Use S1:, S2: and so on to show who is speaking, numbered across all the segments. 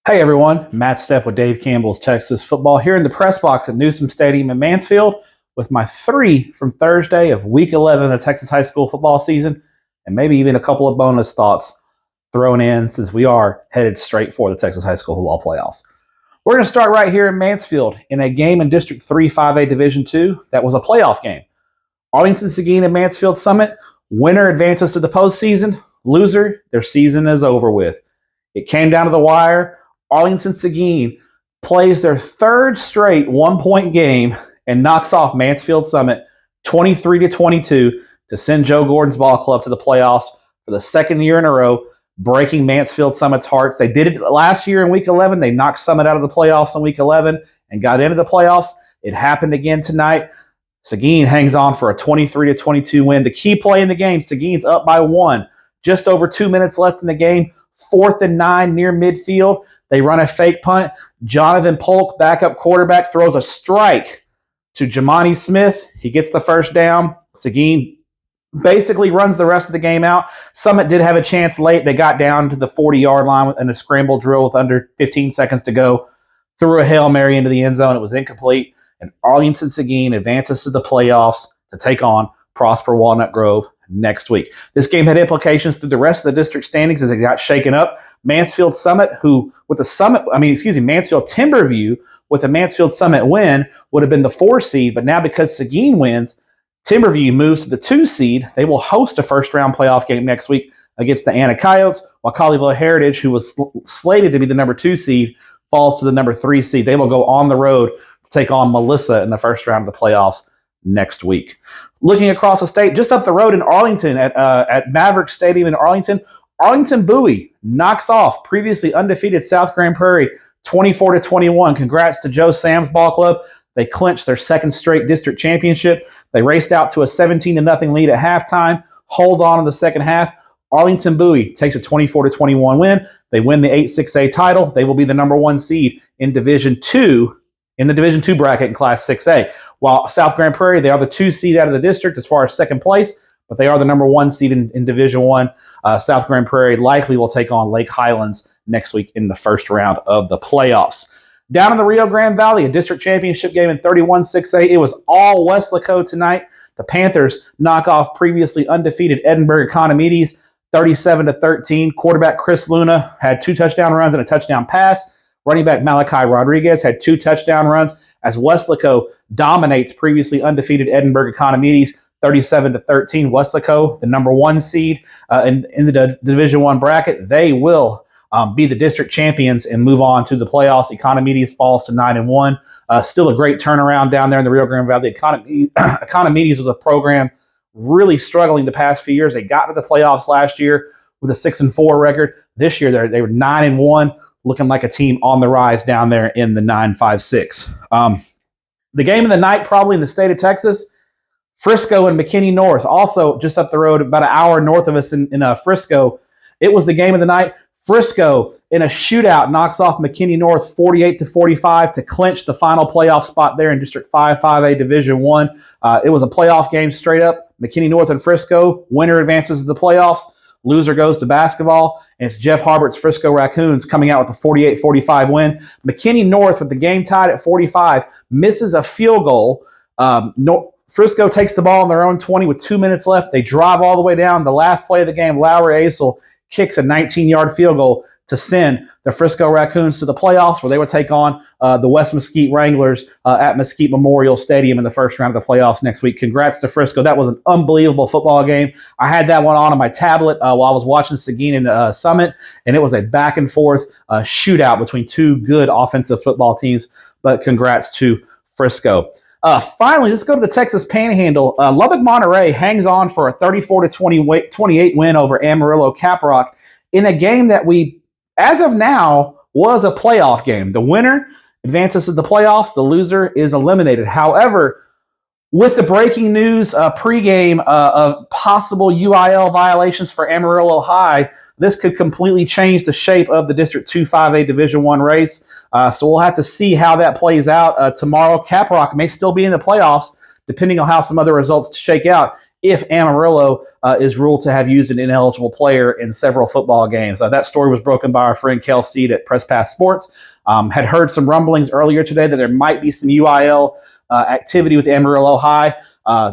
S1: Hey everyone, Matt Stepp with Dave Campbell's Texas Football here in the press box at Newsom Stadium in Mansfield with my three from Thursday of Week 11 of the Texas high school football season, and maybe even a couple of bonus thoughts thrown in since we are headed straight for the Texas high school football playoffs. We're going to start right here in Mansfield in a game in District 3 5A Division II that was a playoff game. Arlington Seguin and Mansfield Summit, winner advances to the postseason, loser, their season is over with. It came down to the wire. Arlington Seguin plays their third straight one-point game and knocks off Mansfield Summit 23-22 to send Joe Gordon's ball club to the playoffs for the second year in a row, breaking Mansfield Summit's hearts. They did it last year in Week 11. They knocked Summit out of the playoffs in Week 11 and got into the playoffs. It happened again tonight. Seguin hangs on for a 23-22 win. The key play in the game, Seguin's up by one. Just over 2 minutes left in the game. 4th and 9 near midfield. They run a fake punt. Jonathan Polk, backup quarterback, throws a strike to Jamani Smith. He gets the first down. Seguin basically runs the rest of the game out. Summit did have a chance late. They got down to the 40-yard line in a scramble drill with under 15 seconds to go. Threw a Hail Mary into the end zone. It was incomplete. And Arlington Seguin advances to the playoffs to take on Prosper Walnut Grove next week. This game had implications through the rest of the district standings as it got shaken up. Mansfield Timberview with a Mansfield Summit win would have been the 4 seed, but now because Seguin wins, Timberview moves to the 2 seed. They will host a first-round playoff game next week against the Anna Coyotes, while Colleyville Heritage, who was slated to be the number 2 seed, falls to the number 3 seed. They will go on the road to take on Melissa in the first round of the playoffs next week. Looking across the state, just up the road in Arlington at Maverick Stadium in Arlington, Arlington Bowie knocks off previously undefeated South Grand Prairie 24-21. Congrats to Joe Sam's ball club. They clinched their second straight district championship. They raced out to a 17-0 lead at halftime, hold on in the second half. Arlington Bowie takes a 24-21 win. They win the 8-6A title. They will be the number 1 seed in Division 2 in the Division 2 bracket in Class 6A. While South Grand Prairie, they are the 2 seed out of the district as far as second place, but they are the number 1 seed in Division 1. South Grand Prairie likely will take on Lake Highlands next week in the first round of the playoffs. Down in the Rio Grande Valley, a district championship game in 31-6A. It was all Weslaco tonight. The Panthers knock off previously undefeated Edinburgh Economides 37-13. Quarterback Chris Luna had 2 touchdown runs and a touchdown pass. Running back Malachi Rodriguez had 2 touchdown runs as Weslaco dominates previously undefeated Edinburgh Economides 37-13. Weslaco, the number 1 seed in the Division 1 bracket, they will be the district champions and move on to the playoffs. Economides falls to 9-1. Still a great turnaround down there in the Rio Grande Valley. Economides was a program really struggling the past few years. They got to the playoffs last year with a 6-4 record. This year they were 9-1, looking like a team on the rise down there in the 9-5-6. The game of the night, probably in the state of Texas, Frisco and McKinney North, also just up the road, about an hour north of us in Frisco. It was the game of the night. Frisco, in a shootout, knocks off McKinney North 48-45 to clinch the final playoff spot there in District 5, 5A Division 1. It was a playoff game straight up. McKinney North and Frisco, winner advances to the playoffs. Loser goes to basketball, and it's Jeff Harbert's Frisco Raccoons coming out with a 48-45 win. McKinney North, with the game tied at 45, misses a field goal. Frisco takes the ball on their own 20 with 2 minutes left. They drive all the way down. The last play of the game, Lowry Asel kicks a 19-yard field goal to send the Frisco Raccoons to the playoffs, where they would take on the West Mesquite Wranglers at Mesquite Memorial Stadium in the first round of the playoffs next week. Congrats to Frisco. That was an unbelievable football game. I had that one on my tablet while I was watching Seguin and Summit, and it was a back-and-forth shootout between 2 good offensive football teams, but congrats to Frisco. Finally, let's go to the Texas Panhandle. Lubbock Monterey hangs on for a 34-28 win over Amarillo Caprock in a game that as of now, was a playoff game. The winner advances to the playoffs. The loser is eliminated. However, with the breaking news pregame of possible UIL violations for Amarillo High, this could completely change the shape of the District 2 5A Division 1 race. So we'll have to see how that plays out tomorrow. Caprock may still be in the playoffs, depending on how some other results shake out. if Amarillo is ruled to have used an ineligible player in several football games. That story was broken by our friend Kel Steed at Press Pass Sports. Had heard some rumblings earlier today that there might be some UIL activity with Amarillo High.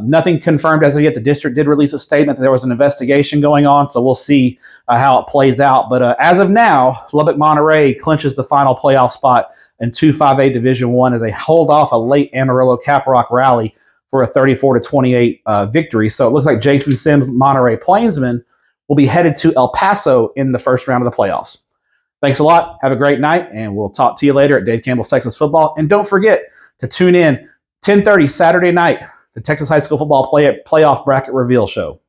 S1: Nothing confirmed as of yet. The district did release a statement that there was an investigation going on, so we'll see how it plays out. But as of now, Lubbock Monterey clinches the final playoff spot in 2-5A Division I as they hold off a late Amarillo Caprock rally for a 34-28 victory. So it looks like Jason Sims' Monterey Plainsmen will be headed to El Paso in the first round of the playoffs. Thanks a lot. Have a great night, and we'll talk to you later at Dave Campbell's Texas Football. And don't forget to tune in 10:30 Saturday night, the Texas High School Football Playoff Bracket Reveal Show.